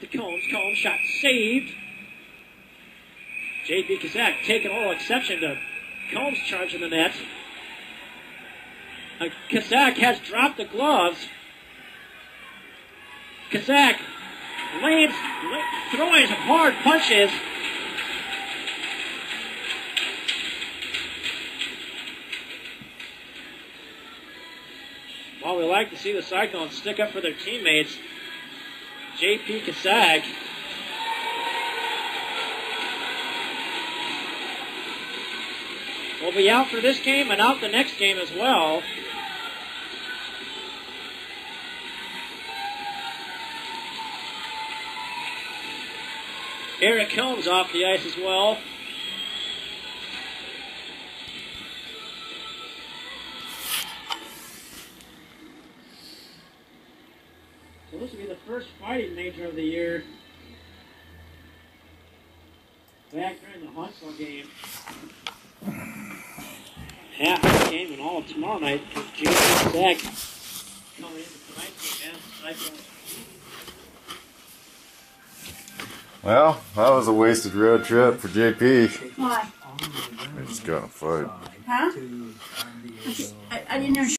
to Combs. Combs shot saved. J.P. Kazak taking a little exception to Combs charging the net. Kazak has dropped the gloves. Kazak throwing some hard punches. While we like to see the Cyclones stick up for their teammates, J.P. Kazak will be out for this game and out the next game as well. Eric Combs off the ice as well. So this will be the first fighting major of the year. Back during the Huntsville game. Half of the game and all of tomorrow night because J.P. Kazak coming into tonight's game against Cyclones. Well, that was a wasted road trip for JP. Why? They just got in a fight. Huh? I didn't know.